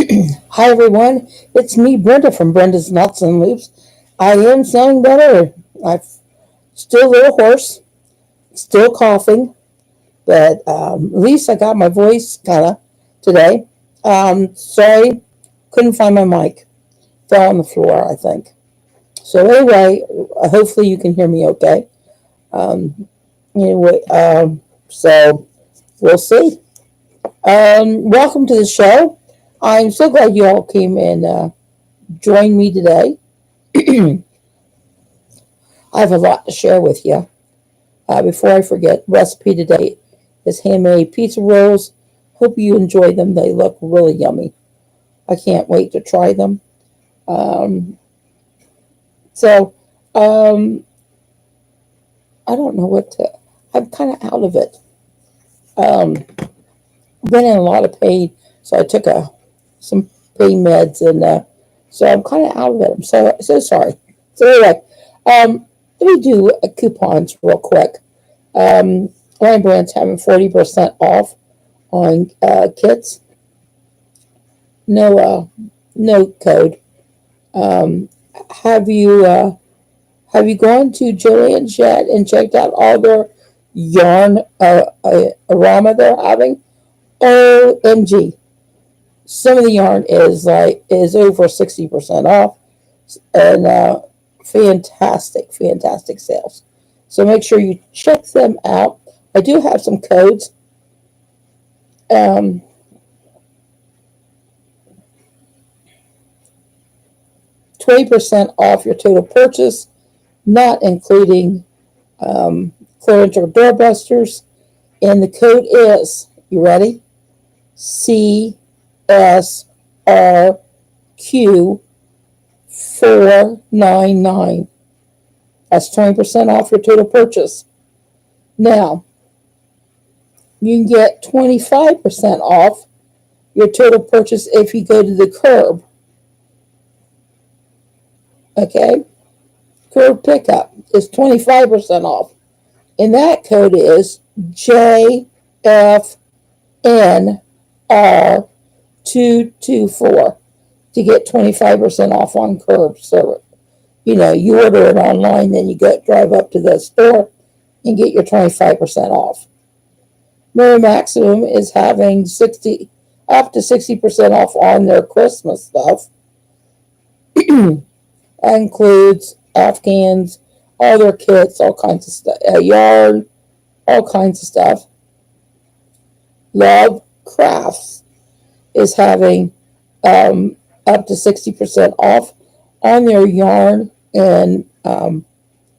Hi everyone, it's me Brenda from Brenda's Knots and Loops. I am sounding better. I'm still a little hoarse, still coughing, but at least I got my voice kind of today. Sorry, couldn't find my mic. Fell on the floor, I think. So anyway, hopefully you can hear me okay. Um, anyway, so we'll see. Welcome to the show. I'm so glad you all came and joined me today. I have a lot to share with you. Before I forget, recipe today is handmade pizza rolls. Hope you enjoy them. They look really yummy. I can't wait to try them. Um, so, um, I don't know what to. I'm kind of out of it. Um, been in a lot of pain, so I took some pain meds, and so I'm kind of out of it. I'm so sorry. So anyway, um, let me do coupons real quick. Um, Lion Brand's having 40% off on kits. No, no code. Um, have you have you gone to Joann's yet and checked out all their yarn aroma they're having? OMG! Some of the yarn is over 60% off, and fantastic sales. So make sure you check them out. I do have some codes. Um, 20% off your total purchase, not including clearance or doorbusters. And the code is, you ready? CSRQ499. That's 20% off your total purchase. Now, you can get 25% off your total purchase if you go to the curb. Okay? Curb pickup is 25% off. And that code is JFNR224 to get 25% off on curb service. You order it online, then you drive up to the store and get your 25% off. Mary Maximum is having up to 60% off on their Christmas stuff. That includes Afghans, all their kits, all kinds of stuff, yarn, all kinds of stuff. Love Crafts is having up to 60% off on their yarn and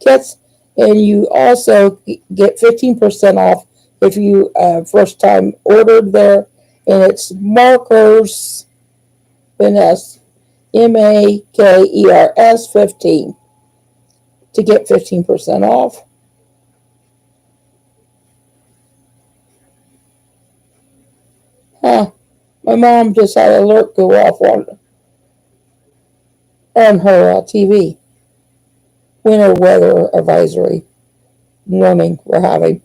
kits, and you also get 15% off if you first time ordered there, and it's Markers Finesse, MAKERS 15 to get 15% off. My mom just had an alert go off on her TV. Winter weather advisory warning we're having.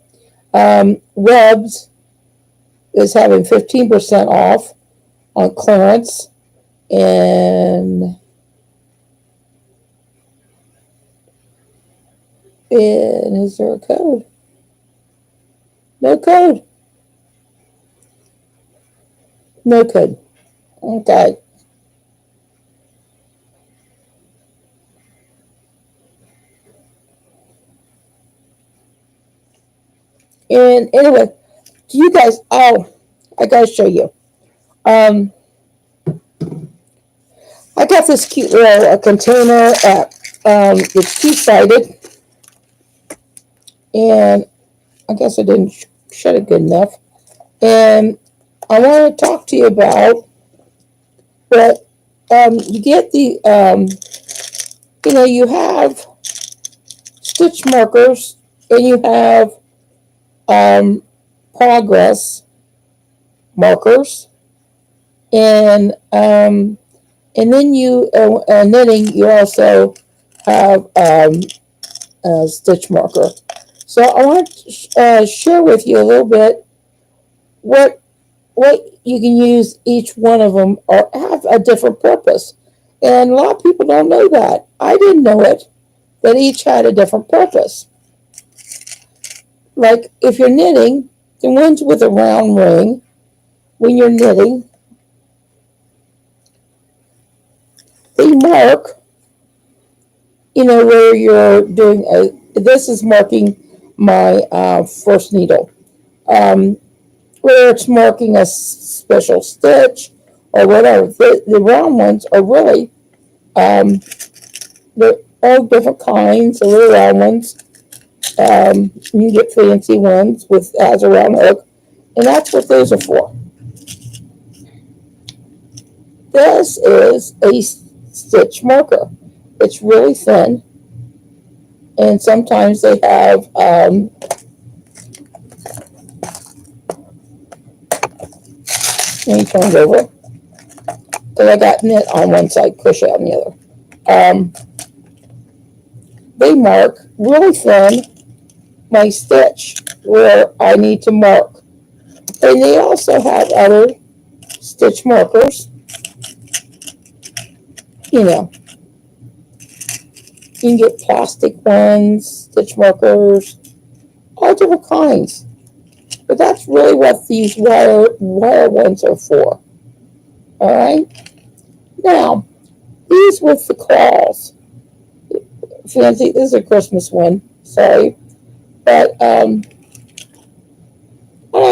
Webs is having 15% off on clearance, and is there a code? No code. No code. Okay. And anyway, do you guys? Oh, I gotta show you. Um, I got this cute little container at it's two-sided, and I guess I didn't shut it good enough. And I want to talk to you about what you get you have stitch markers, and you have um, progress markers, and then you knitting. You also have a stitch marker. So I want to share with you a little bit what you can use each one of them, or have have a different purpose. And a lot of people don't know that. I didn't know it, that each had a different purpose. Like if you're knitting, the ones with a round ring, when you're knitting, they mark, where you're doing this is marking my first needle. Where it's marking a special stitch or whatever. The round ones are really, they're all different kinds, the little round ones. You can get fancy ones with as a round hook, and that's what those are for. This is a stitch marker. It's really thin, and sometimes they have let me turn it over because I got knit on one side, crochet on the other. They mark really thin my stitch where I need to mark, and they also have other stitch markers. You can get plastic ones, stitch markers, all different kinds. But that's really what these wire ones are for. All right. Now, these with the claws. Fancy. This is a Christmas one. Sorry, but I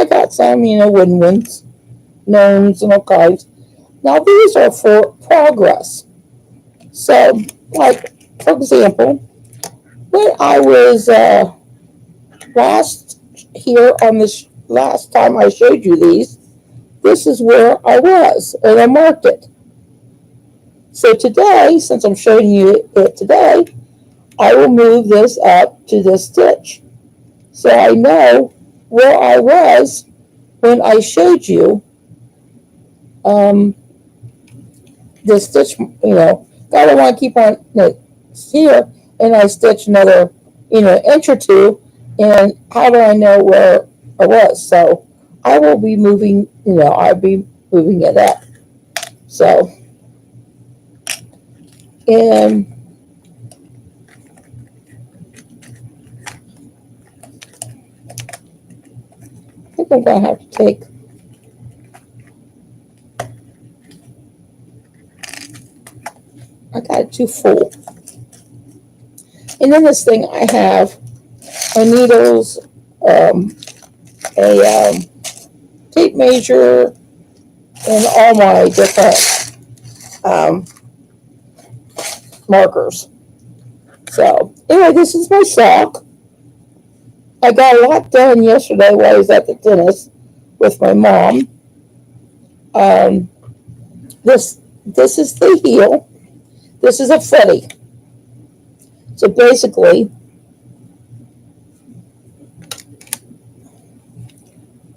got some, wooden ones, gnomes and all kinds. Now these are for progress. So, like for example, when I was last here on this last time I showed you these, this is where I was, and I marked it. So today, since I'm showing you it today, I will move this up to this stitch. So I know where I was when I showed you the stitch, I don't want to keep on here, and I stitch another, inch or two, and how do I know where I was? So I will be moving, I'll be moving it up. So, and I think I'm going to have to take, I got it too full. And in this thing I have my needles, a tape measure, and all my different markers. So anyway, this is my sock. I got a lot done yesterday while I was at the dentist with my mom. This is the heel. This is a footy. So basically,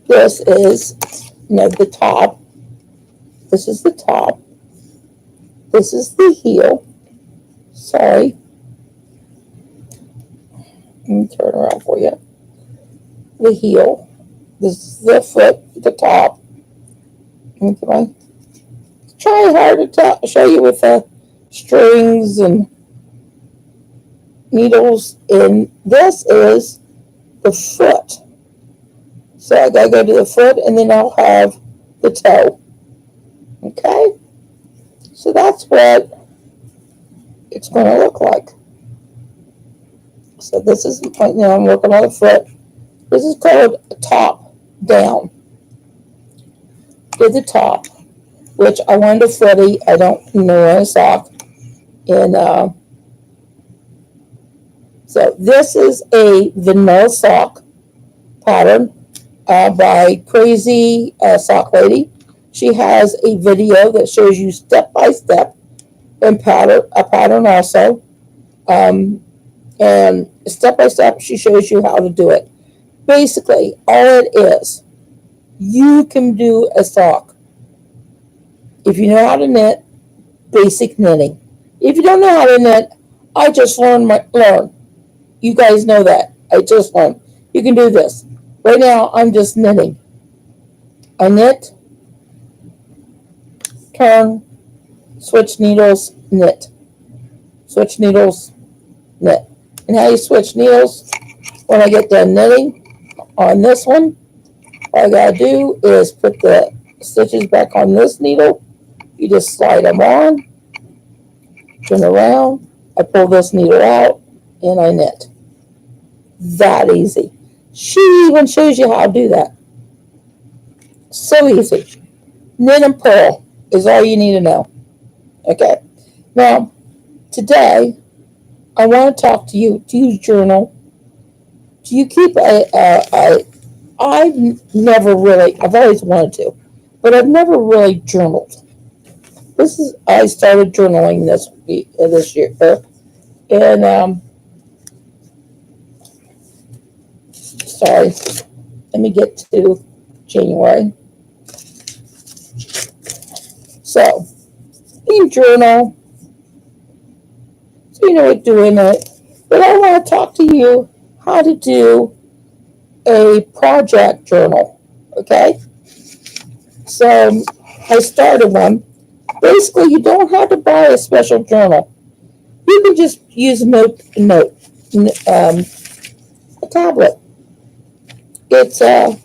this is, the top. This is the top. This is the heel. Sorry. Let me turn around for you. The heel. This is the foot, the top. Okay. I try hard to show you with the strings and needles. And this is the foot. So I gotta go to the foot, and then I'll have the toe. Okay? So that's what it's going to look like. So this is, I'm working on the foot. This is called top down. Did the top, which I wanted a footy. I don't want a sock. And so this is a vanilla sock pattern by Crazy Sock Lady. She has a video that shows you step by step and a pattern also. And step by step, she shows you how to do it. Basically, all it is, you can do a sock. If you know how to knit, basic knitting. If you don't know how to knit, I just learn. You guys know that. I just learned. You can do this. Right now, I'm just knitting. I knit, turn, switch needles, knit. Switch needles, knit. And how you switch needles, when I get done knitting on this one, all I gotta do is put the stitches back on this needle. You just slide them on, turn around, I pull this needle out, and I knit. That easy. She even shows you how to do that. So easy. Knit and purl is all you need to know. Okay. Now, today, I want to talk to you. Do you journal? Do you keep I've never really, I've always wanted to, but I've never really journaled. I started journaling this year. And, sorry, let me get to January. So, you journal, so you know what doing it. But I want to talk to you how to do a project journal. Okay? So, I started one. Basically, you don't have to buy a special journal. You can just use a tablet. It's that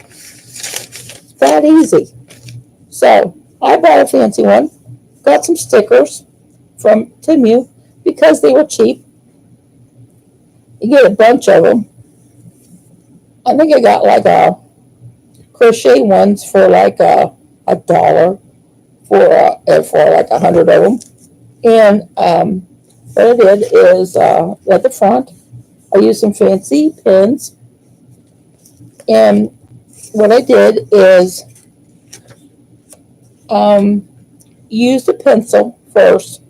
easy. So I bought a fancy one. Got some stickers from Timu because they were cheap. You get a bunch of them. I think I got like a crochet ones for like $1 for like 100 of them. And what I did is at the front, I used some fancy pins. And what I did is used a pencil first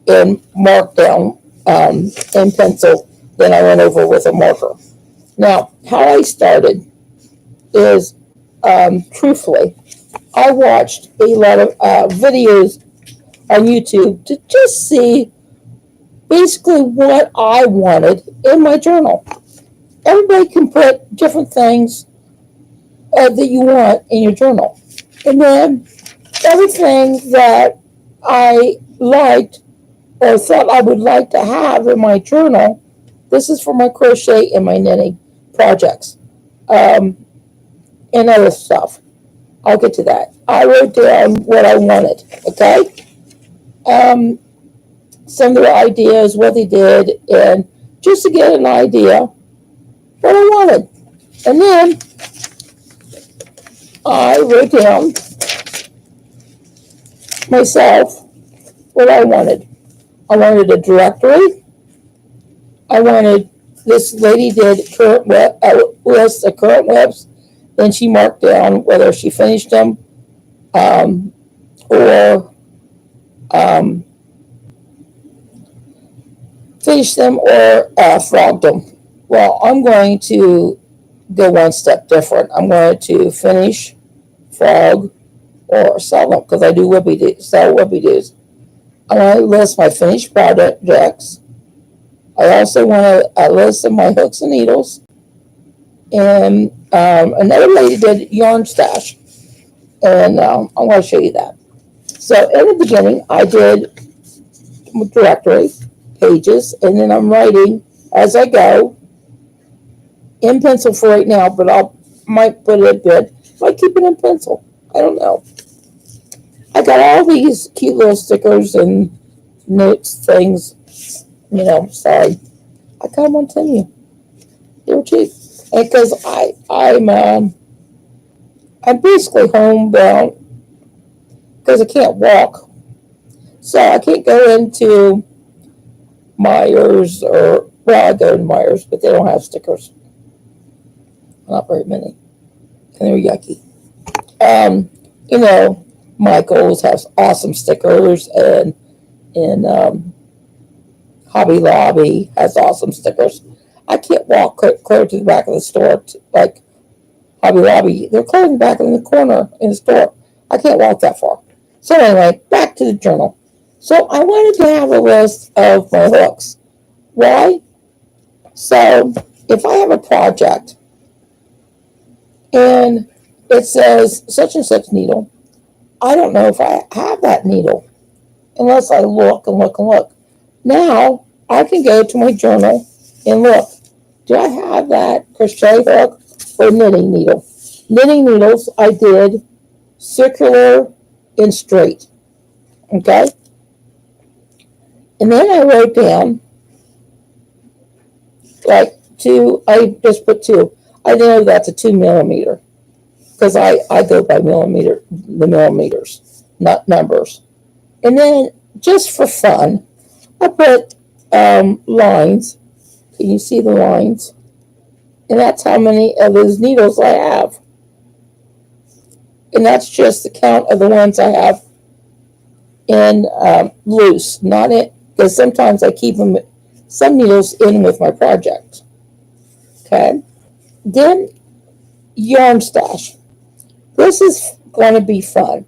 and marked down in pencil. Then I went over with a marker. Now, how I started is, truthfully, I watched a lot of videos on YouTube to just see basically what I wanted in my journal. Everybody can put different things that you want in your journal. And then everything that I liked or thought I would like to have in my journal, this is for my crochet and my knitting projects, and other stuff. I'll get to that. I wrote down what I wanted, okay? Some of the ideas, what they did, and just to get an idea what I wanted. And then I wrote down myself what I wanted. I wanted a directory. I wanted, this lady did current web, list of current webs. Then she marked down whether she finished them or finished them or frogged them. Well, I'm going to go one step different. I'm going to finish, frog, or sell them because I do sell whippy doos. I want to list my finished projects. I also want a list of my hooks and needles. And another lady did yarn stash. And I'm going to show you that. So in the beginning, I did directory, pages, and then I'm writing as I go in pencil for right now, but might put it in pen. Might keep it in pencil. I don't know. I got all these cute little stickers and notes things. Sorry. I got them on Temu. They were cheap. Because I'm basically homebound because I can't walk. So I can't go into Myers I go to Myers, but they don't have stickers. Not very many. And they're yucky. Michael's has awesome stickers, and Hobby Lobby has awesome stickers. I can't walk clear to the back of the store like Hobby Lobby. They're clearing back in the corner in the store. I can't walk that far. So anyway, back to the journal. So I wanted to have a list of my hooks. Why? So if I have a project and it says such and such needle, I don't know if I have that needle unless I look and look and look. Now I can go to my journal and look. Do I have that crochet hook or knitting needle? Knitting needles I did circular and straight. Okay? And then I wrote down like two, I just put two. I know that's a 2 millimeter because I go by the millimeters, not numbers. And then just for fun, I put lines. Can you see the lines? And that's how many of those needles I have. And that's just the count of the ones I have in loose, not it, because sometimes I keep them, some needles in with my project. Okay. Then yarn stash. This is going to be fun.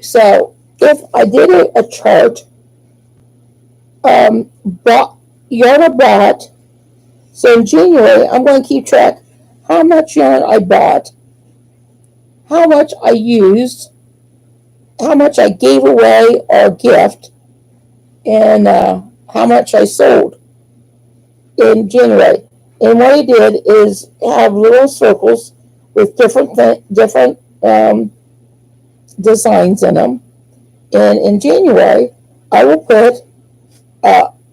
So if I did a chart, yarn I bought. So in January, I'm going to keep track how much yarn I bought, how much I used, how much I gave away or gift, and how much I sold in January. And what I did is have little circles with different designs in them. And in January, I will put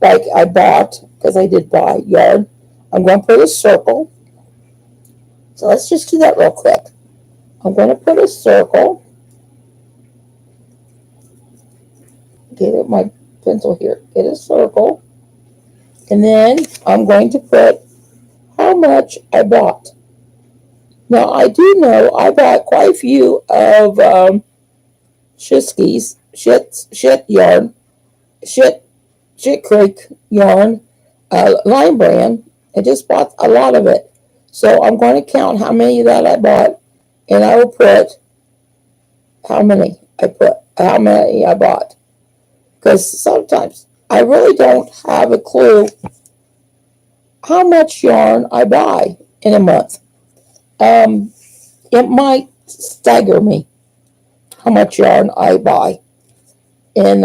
like I bought, because I did buy yarn. I'm going to put a circle. So let's just do that real quick. I'm going to put a circle. Get my pencil here. Get a circle. And then I'm going to put how much I bought. Now, I do know I bought quite a few of shit yarn, shit creek yarn, line brand. I just bought a lot of it. So I'm going to count how many that I bought, and I will put how many I bought. Because sometimes I really don't have a clue how much yarn I buy in a month. It might stagger me how much yarn I buy in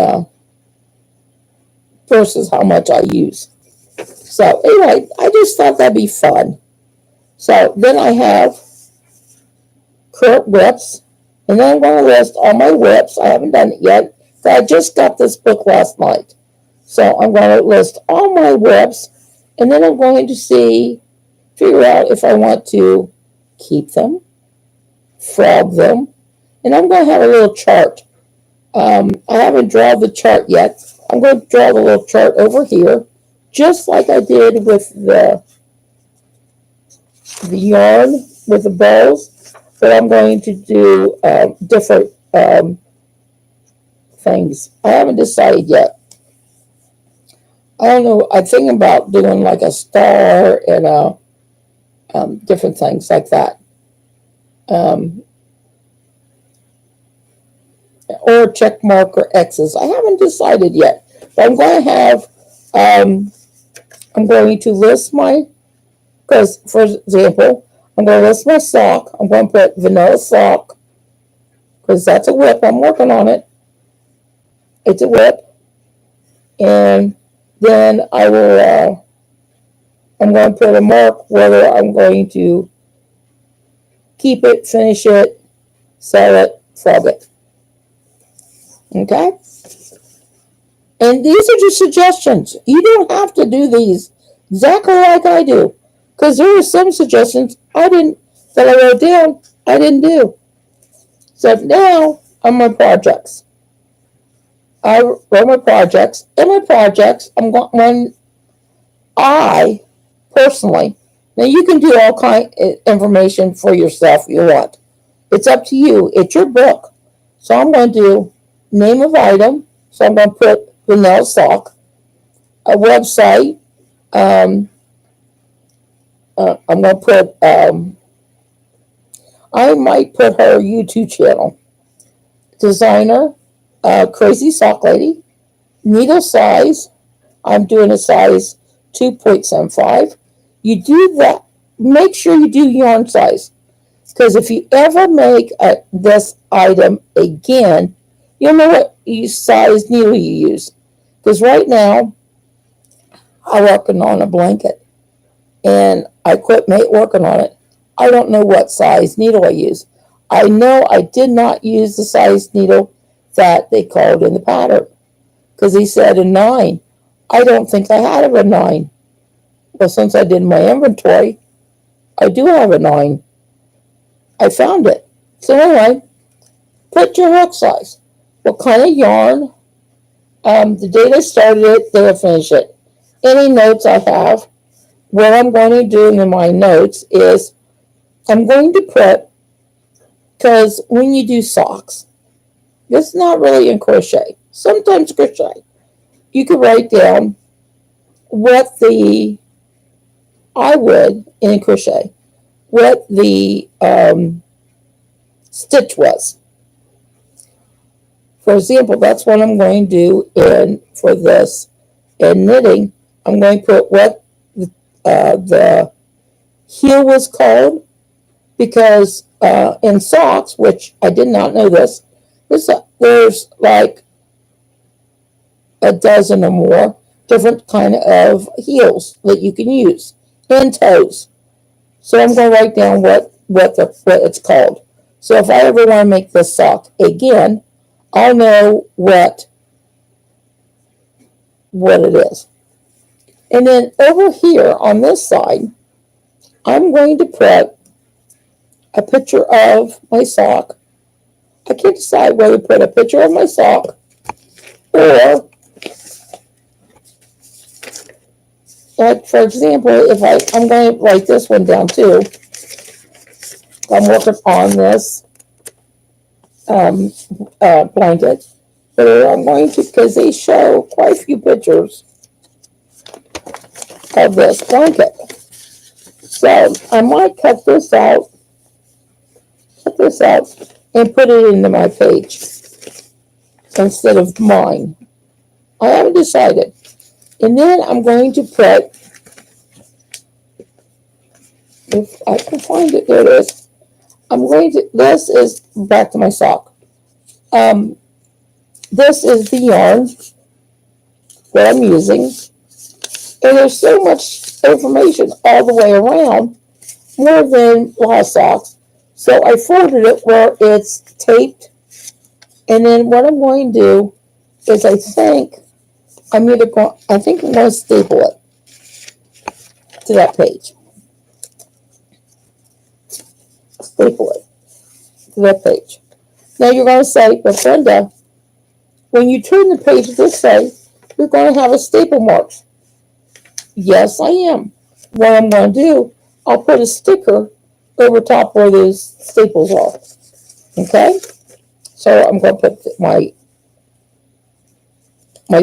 versus how much I use. So anyway, I just thought that'd be fun. So then I have whips, and then I'm going to list all my whips. I haven't done it yet. I just got this book last night. So I'm going to list all my whips, and then I'm going to figure out if I want to keep them, frog them, and I'm going to have a little chart. I haven't drawn the chart yet. I'm going to draw the little chart over here, just like I did with the yarn with the bows, but I'm going to do different things. I haven't decided yet. I don't know. I'm thinking about doing like a star and different things like that. Or check mark or X's. I haven't decided yet. But I'm going to have, I'm going to list because for example, I'm going to list my sock. I'm going to put vanilla sock because that's a whip. I'm working on it. It's a whip. And then I'm going to put a mark whether I'm going to keep it, finish it, sell it, frog it. Okay? And these are just suggestions. You don't have to do these exactly like I do. Because there are some suggestions that I wrote down, I didn't do. So now on my projects. I wrote my projects. In my projects, when I personally, now you can do all kind of information for yourself you want. It's up to you. It's your book. So I'm going to do name of item. So I'm going to put vanilla sock, a website. I'm going to put, I might put her YouTube channel. Designer, Crazy Sock Lady. Needle size, I'm doing a size 2.75. You do that, make sure you do yarn size. Because if you ever make this item again, you'll know what size needle you use. Because right now, I'm working on a blanket, and I quit working on it. I don't know what size needle I use. I know I did not use the size needle that they called in the pattern, because he said a 9. I don't think I had a 9. Well, since I did my inventory, I do have a 9. I found it. So anyway, put your hook size. What kind of yarn? The date I started it, they will finish it. Any notes I have, what I'm going to do in my notes is I'm going to put, because when you do socks, it's not really in crochet. Sometimes crochet. You can write down what I would in crochet, what the stitch was. For example, that's what I'm going to do for this. In knitting, I'm going to put what the heel was called, because in socks, which I did not know this, there's like a dozen or more different kind of heels that you can use, and toes. So I'm going to write down what it's called. So if I ever want to make this sock again, I'll know what it is. And then over here on this side, I'm going to put a picture of my sock. I can't decide whether to put a picture of my sock or, like, for example, if I'm going to write this one down too. I'm working on this blanket, but I'm going to, because they show quite a few pictures of this blanket. So I might cut this out, and put it into my page instead of mine. I haven't decided. And then I'm going to put, if I can find it, there it is. This is back to my sock. This is the yarn that I'm using. And there's so much information all the way around, more than a lot of socks. So I folded it where it's taped. And then what I'm going to do is I think I'm going to staple it to that page. Staple it to that page. Now you're going to say, but Brenda, when you turn the page this way, you're going to have a staple marks. Yes, I am. What I'm going to do, I'll put a sticker over top where those staples are. Okay? So I'm going to put my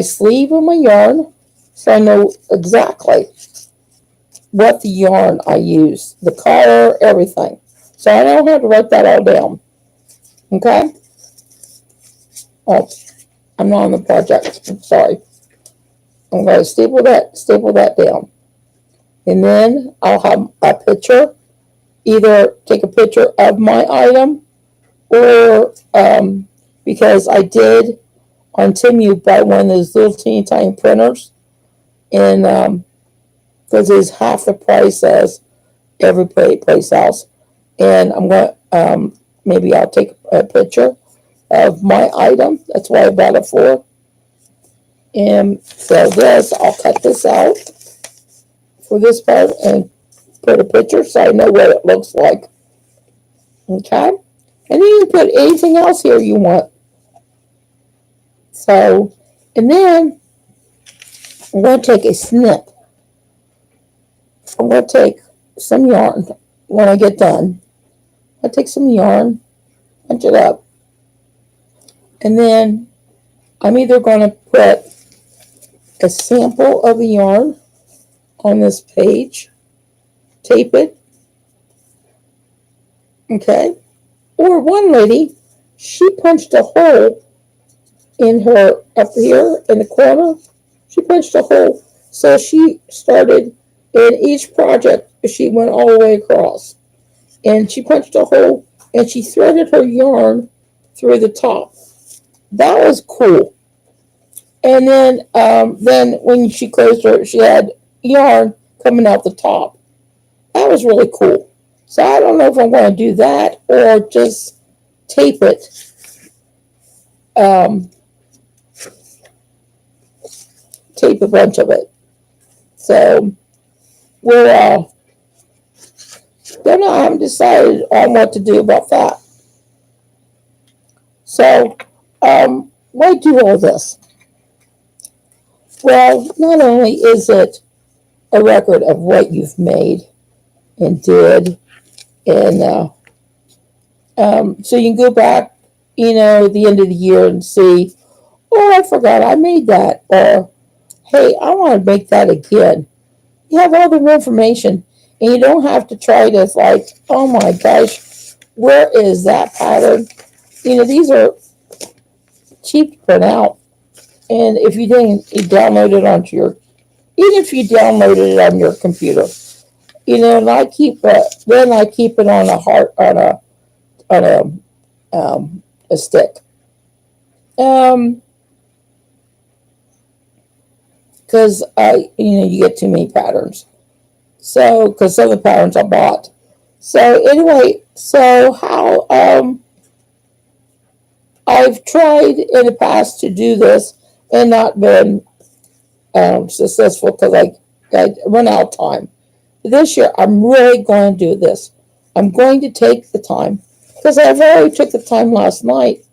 sleeve of my yarn, so I know exactly what the yarn I use, the color, everything. So I don't have to write that all down. Okay? Oh, I'm not on the project. I'm sorry. I'm going to staple that down. And then I'll have a picture. Either take a picture of my item, or because I did on Temu buy one of those little teeny tiny printers, and because it's half the price as every place else. And I'm going to, maybe I'll take a picture of my item. That's what I bought it for. And so I'll cut this out for this part and put a picture so I know what it looks like. Okay? And then you can put anything else here you want. So, and then I'm going to take a snip. I'm going to take some yarn when I get done. I take some yarn, punch it up, and then I'm either going to put a sample of the yarn on this page, tape it, okay? Or one lady, she punched a hole in her, up here in the corner, she punched a hole. So she started, in each project, she went all the way across. and she punched a hole and she threaded her yarn through the top. That was cool. And then when she closed her, she had yarn coming out the top. That was really cool. So I don't know if I'm going to do that or just tape it. Um, Tape a bunch of it. So we're don't know. I haven't decided on what to do about that. So why do all this? Well, not only is it a record of what you've made and did, and so you can go back, at the end of the year and see, oh, I forgot I made that, or hey, I want to make that again. You have all the information, and you don't have to try to like, oh my gosh, where is that pattern? These are cheap to print out, and if you didn't, you download it onto your, even if you downloaded it on your computer, and I keep then I keep it on a heart on a stick. Because you get too many patterns. So, because some of the patterns I bought. So anyway, so how I've tried in the past to do this and not been successful because I run out of time. This year, I'm really going to do this. I'm going to take the time because I've already took the time last night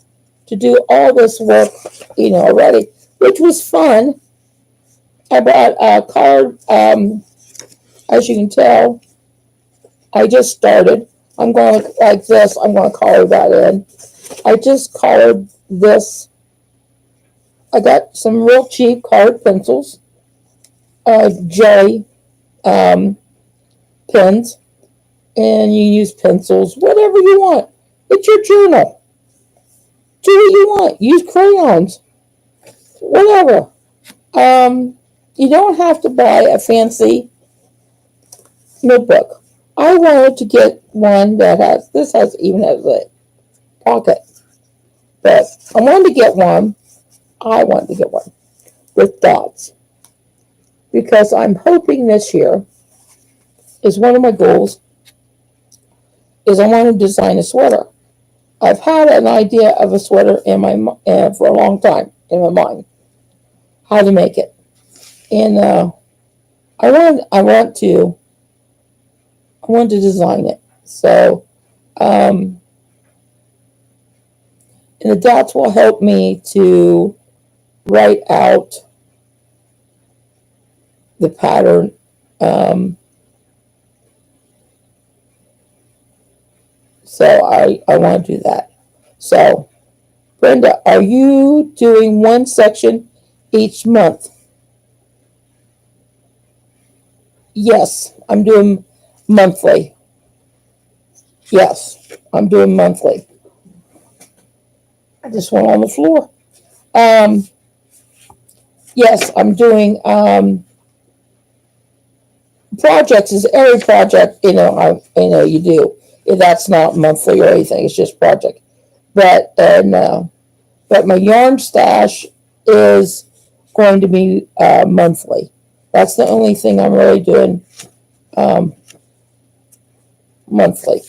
to do all this work, already, which was fun. I bought a card. As you can tell, I just started. I'm going like this. I'm going to color that in. I just colored this. I got some real cheap colored pencils, jelly pens, and you use pencils, whatever you want. It's your journal. Do what you want. Use crayons, whatever. You don't have to buy a fancy notebook. I wanted to get one that even has a pocket, but I wanted to get one. I wanted to get one with dots because I'm hoping this year is one of my goals is I want to design a sweater. I've had an idea of a sweater in my for a long time in my mind, how to make it, and I want to design it. So, and the dots will help me to write out the pattern. So I want to do that. So, Brenda, are you doing one section each month? Yes, I'm doing monthly. Yes, I'm doing monthly. I just went on the floor. Um, yes, I'm doing projects. Is every project you do. That's not monthly or anything. It's just project. But my yarn stash is going to be monthly. That's the only thing I'm really doing um, monthly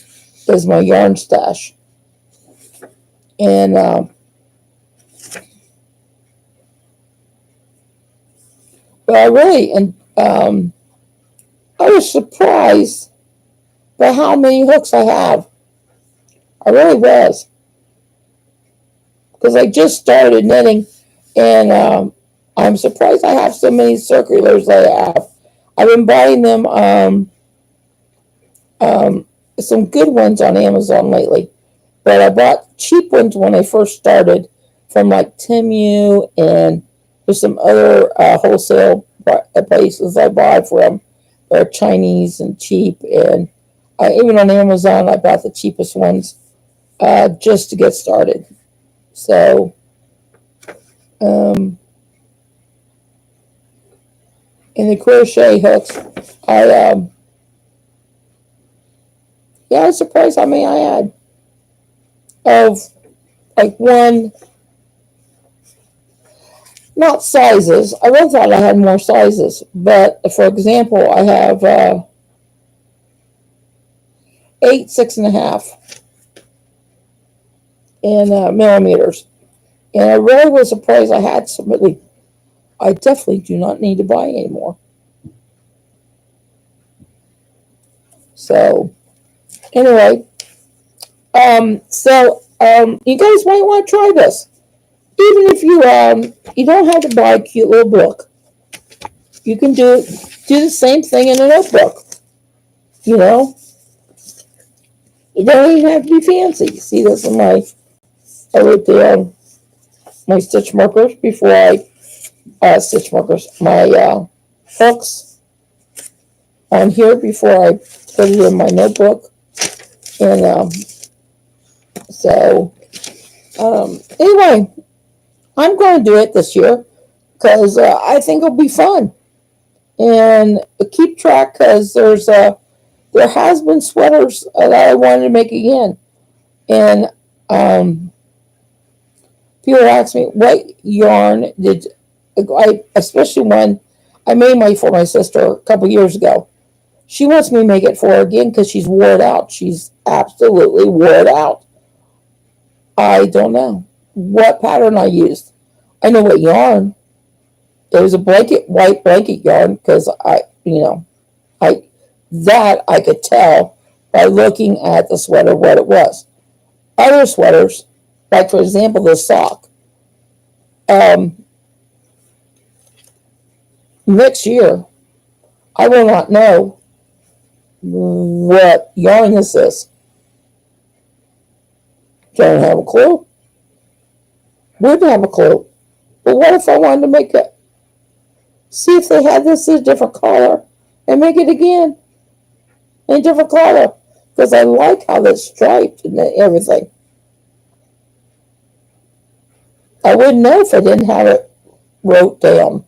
is my yarn stash. And but I really and I was surprised by how many hooks I have. I really was because I just started knitting, and I'm surprised I have so many circulars that I have. I've been buying them some good ones on Amazon lately, but I bought cheap ones when I first started from like Temu, and there's some other wholesale places I buy from. They're Chinese and cheap, and even on Amazon I bought the cheapest ones just to get started. So, in the crochet hooks, I Yeah, I was surprised how many I had. Of like one, not sizes. I really thought I had more sizes. But for example, I have 8 6.5 in millimeters. And I really was surprised I had so many. I definitely do not need to buy anymore. So anyway, you guys might want to try this. Even if you don't have to buy a cute little book. You can do the same thing in a notebook. You know, you don't even have to be fancy. See, this is I wrote my stitch markers before stitch markers, my hooks on here before I put it in my notebook. And so, anyway, I'm going to do it this year because I think it'll be fun. And keep track because there has been sweaters that I wanted to make again. And people ask me, what yarn did I, especially when I made my for my sister a couple years ago. She wants me to make it for her again because she's wore out. She's absolutely wore out. I don't know what pattern I used. I know what yarn. It was a white blanket yarn because I that I could tell by looking at the sweater what it was. Other sweaters, like for example the sock, um, next year I will not know what yarn this is. Don't have a clue. Wouldn't have a clue. But what if I wanted to make it? See if they had this in a different color and make it again in a different color. Because I like how that's striped and everything. I wouldn't know if I didn't have it wrote down.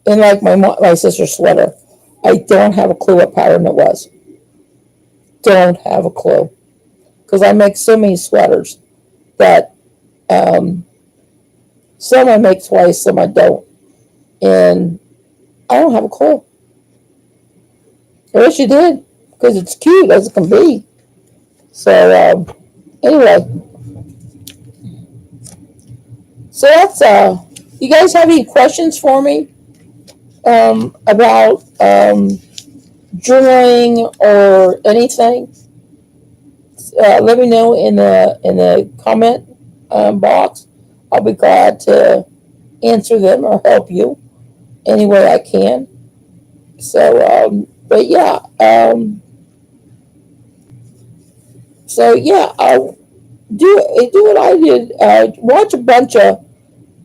And like my sister's sweater, I don't have a clue what pattern it was. Don't have a clue. Because I make so many sweaters that some I make twice, some I don't. And I don't have a clue. I wish you did, because it's cute as it can be. So, anyway. So that's, you guys have any questions for me about journaling or anything? Let me know in the comment box. I'll be glad to answer them or help you any way I can. So, but yeah, I'll do what I did. Watch a bunch of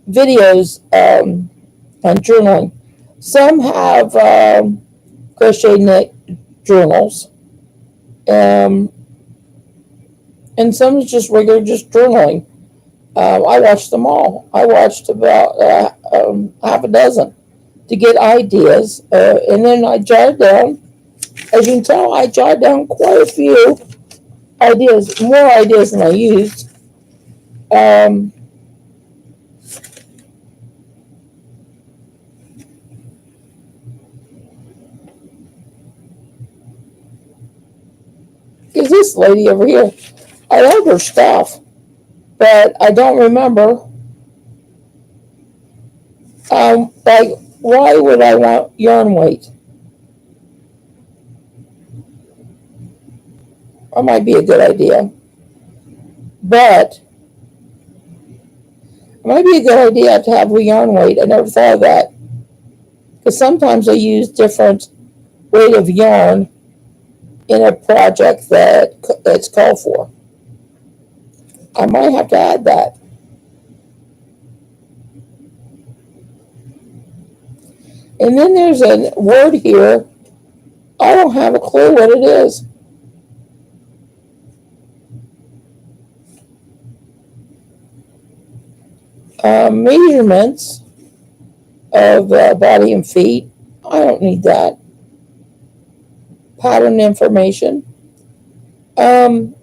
videos on journaling. Some have crochet knit journals, um, and some is just regular, just journaling. I watched them all. I watched about half a dozen to get ideas, and then I jotted down. As you can tell, I jotted down quite a few ideas, more ideas than I used. Um, is this lady over here? I love her stuff, but I don't remember. Like, why would I want yarn weight? That might be a good idea, but it might be a good idea to have a yarn weight. I never thought of that because sometimes I use different weight of yarn in a project that's called for. I might have to add that. And then there's a word here. I don't have a clue what it is. Measurements of body and feet. I don't need that. Pattern information. Um,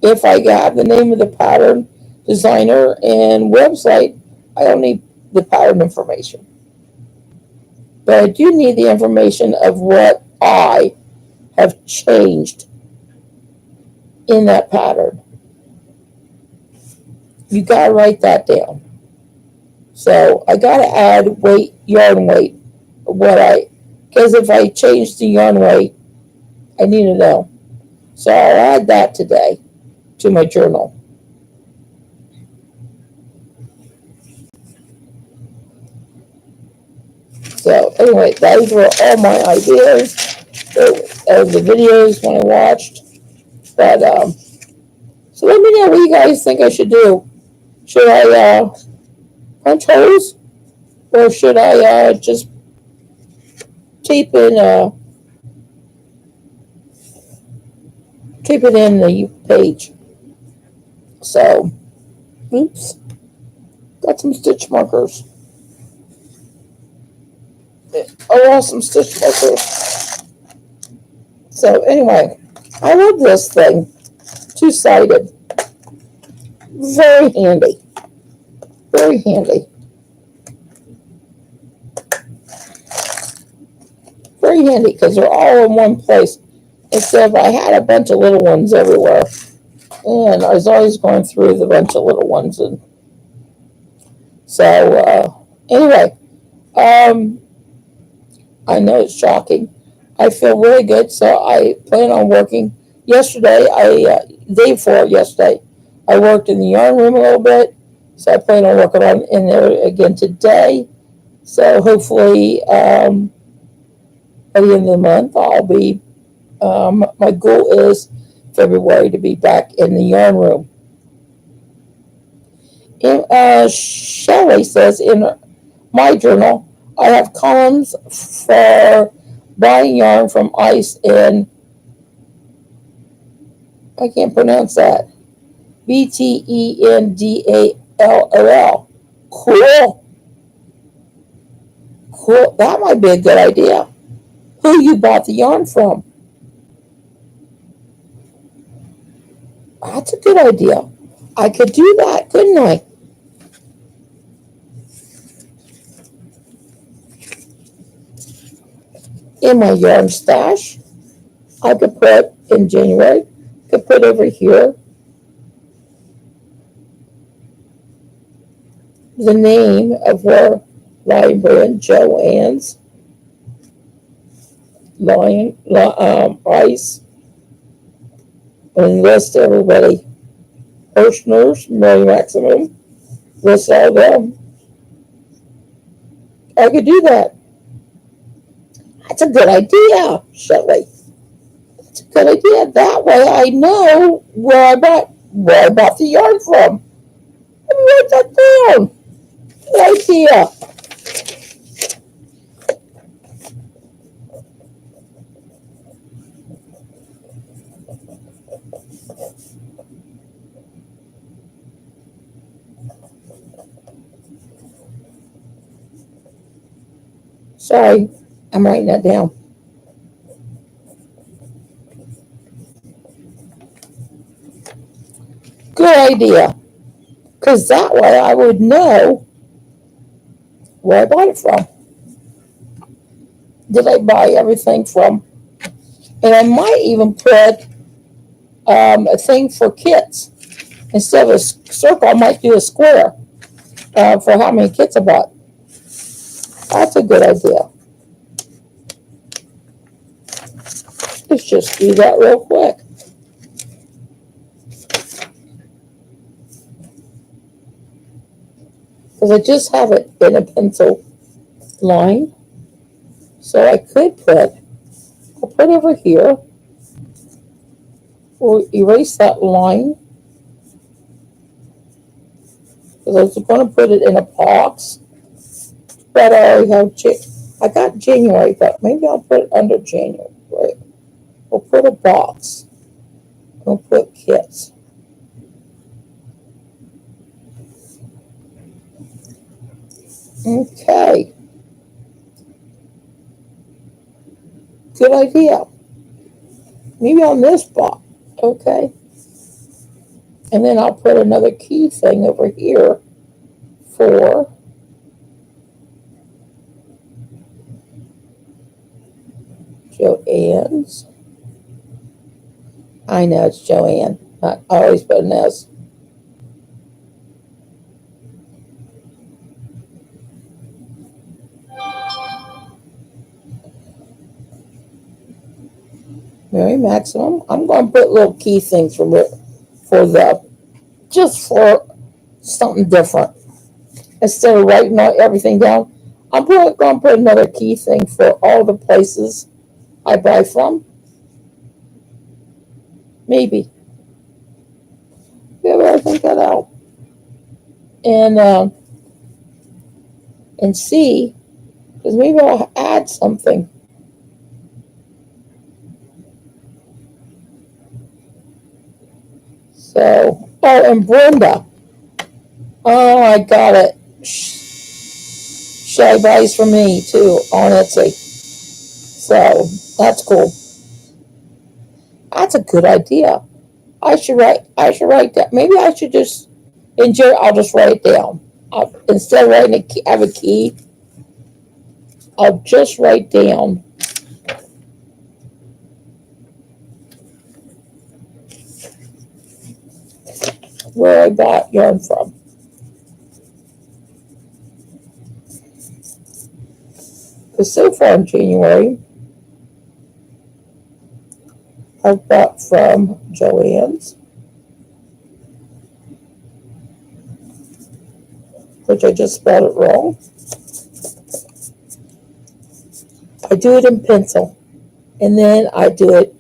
if I have the name of the pattern designer and website, I don't need the pattern information. But I do need the information of what I have changed in that pattern. You gotta write that down. So I gotta add weight, yarn weight, because if I change the yarn weight, I need to know. So I'll add that today to my journal. So anyway, those were all my ideas of the videos when I watched. But so let me know what you guys think I should do. Should I punch holes, or should I just tape in tape it in the page? So, oops, got some stitch markers. I lost some stitch markers. So anyway, I love this thing. Two-sided. Very handy. Very handy. Very handy because they're all in one place. Instead of I had a bunch of little ones everywhere. And I was always going through the bunch of little ones. And so, anyway, um, I know it's shocking. I feel really good, so I plan on working. Yesterday, day before yesterday, I worked in the yarn room a little bit, so I plan on working on in there again today. So hopefully, by the end of the month, I'll be. My goal is February to be back in the yarn room. And, Shelley says in my journal, I have columns for buying yarn from ice and I can't pronounce that. Btendall. Cool. Cool. That might be a good idea. Who you bought the yarn from? That's a good idea. I could do that, couldn't I? In my yarn stash, I could put in January, could put over here the name of where Lion Brand, Joanne's, Ice, and list everybody. Hirschner's, Mary Maximum, list all them. I could do that. That's a good idea, Shelley. That's a good idea. That way I know where I bought the yarn from. Let me write that down. Good idea. Sorry, I'm writing that down. Good idea. Because that way I would know where I bought it from. Did I buy everything from? And I might even put a thing for kits. Instead of a circle, I might do a square for how many kits I bought. That's a good idea. Let's just do that real quick. Because I just have it in a pencil line. So I could I'll put over here. We'll erase that line. Because I was going to put it in a box. But I got January, but maybe I'll put it under January. We'll put a box. We'll put kits. Okay. Good idea. maybe on this box. Okay. And then I'll put another key thing over here for Joanne's. I know it's Joanne. I always put an S. Mary Maximum. I'm going to put little key things from it for just for something different. Instead of writing everything down, I'm going to put another key thing for all the places I buy from. Maybe. Yeah, but I think that out. And see, because maybe I'll add something. So, oh, and Brenda. Oh, I got it. She buys for me too on Etsy. So that's cool. That's a good idea. I should write that. Maybe I should just I'll just write it down. Instead of writing have a key, I'll just write down where I bought yarn from. Because so far in January, I've bought from Joanne's, which I just spelled it wrong. I do it in pencil, and then I do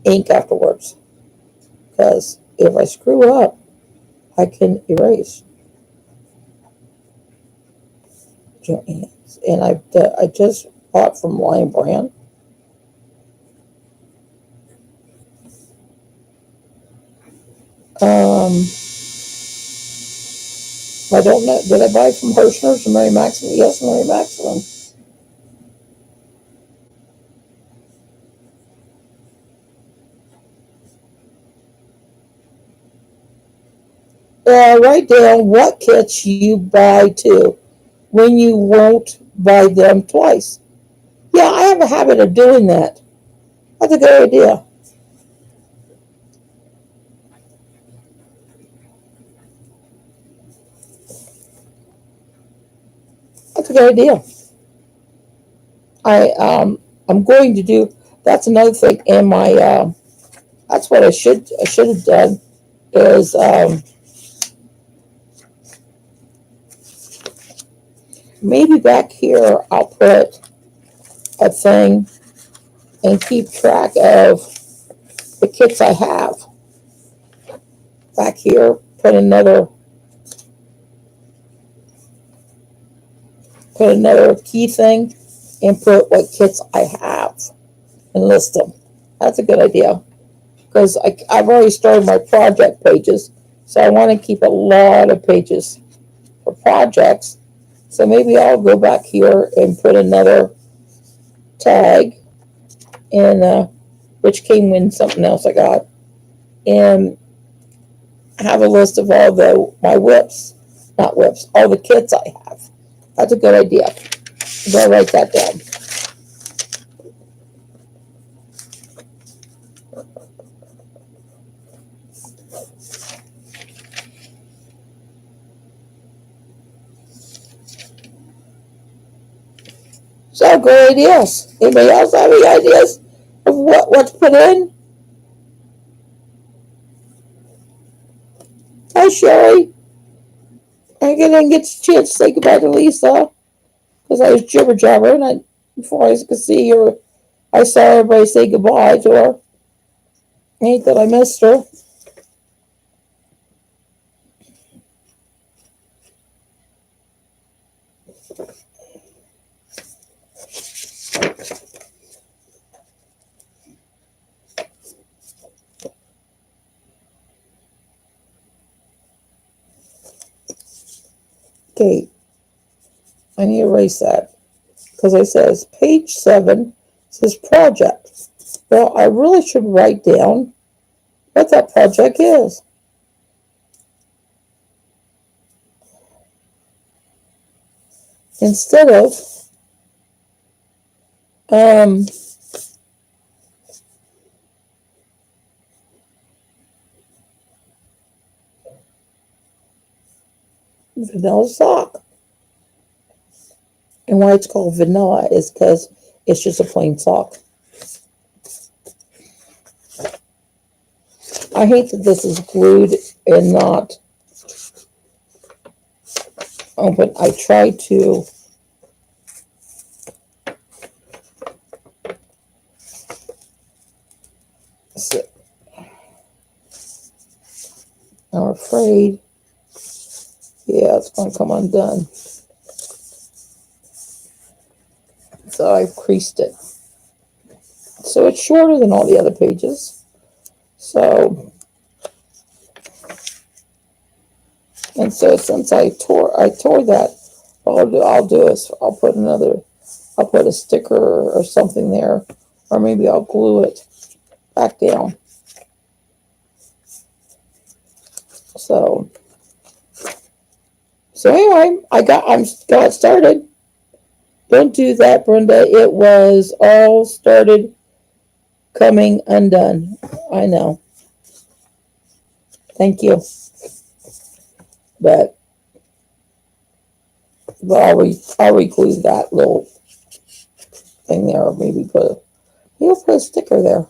ink afterwards. Because if I screw up, I can erase. Joanne's, and I just bought from Lion Brand. I don't know. Did I buy from Hirschner's or Mary Maximum? Yes, Mary Maximum. Write down what kits you buy too when you won't buy them twice. Yeah, I have a habit of doing that. That's a good idea. That's a good idea. I'm going to do. That's another thing. And that's what I should have done is maybe back here I'll put a thing and keep track of the kits I have. Back here, put another key thing and put what kits I have and list them. That's a good idea because I've already started my project pages, so I want to keep a lot of pages for projects. So maybe I'll go back here and put another tag in, which came when something else I got, and have a list of all my all the kits I have. That's a good idea. I'm gonna write that down. So great ideas. Anybody else have any ideas of what to put in? Hi, Sherry. I didn't get a chance to say goodbye to Lisa because I was jibber jabbering. Before I could see her, I saw everybody say goodbye to her. Ain't that I missed her. Okay, I need to erase that because it says page 7 says project. Well, I really should write down what that project is. Instead of vanilla sock. And why it's called vanilla is because it's just a plain sock. I hate that this is glued and not open. I tried to sit. I'm afraid, yeah, it's going to come undone. So I've creased it. So it's shorter than all the other pages. So, and so since I tore that, what I'll do is I'll put a sticker or something there, or maybe I'll glue it back down. So anyway, I got it started. Don't do that, Brenda. It was all started coming undone. I know. Thank you. But I'll re-glue that little thing there, or maybe put a sticker there.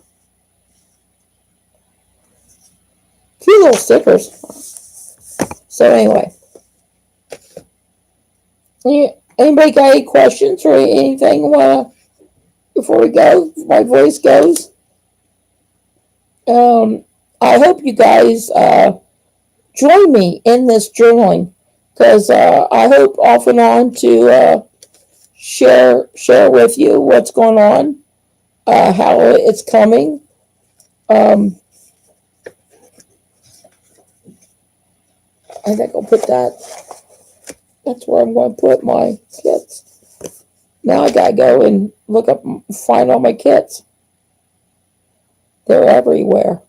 A few little stickers. So anyway, anybody got any questions or anything before we go? My voice goes. I hope you guys join me in this journaling, because I hope off and on to share with you what's going on, how it's coming. I think I'll put that. That's where I'm going to put my kits. Now I gotta go and look up, find all my kits. They're everywhere.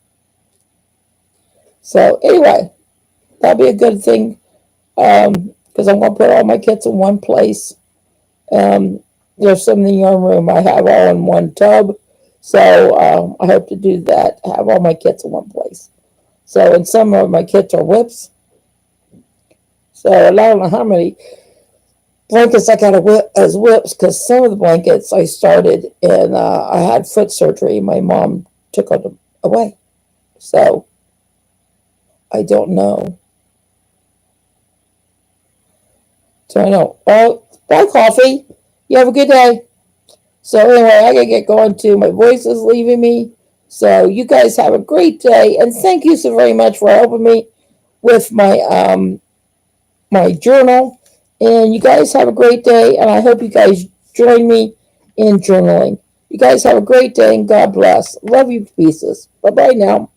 So anyway, that'll be a good thing, because I'm going to put all my kits in one place. There's some in the yarn room I have all in one tub. So I hope to do that, have all my kits in one place. So, and some of my kits are whips. So I don't know how many blankets I got as whips, because some of the blankets I started and I had foot surgery. My mom took them away. So I don't know. So I know. Oh, bye, Coffee. You have a good day. So anyway, I gotta get going too. My voice is leaving me. So you guys have a great day, and thank you so very much for helping me with my my journal. And you guys have a great day, and I hope you guys join me in journaling. You guys have a great day, and God bless. Love you to pieces. Bye bye now.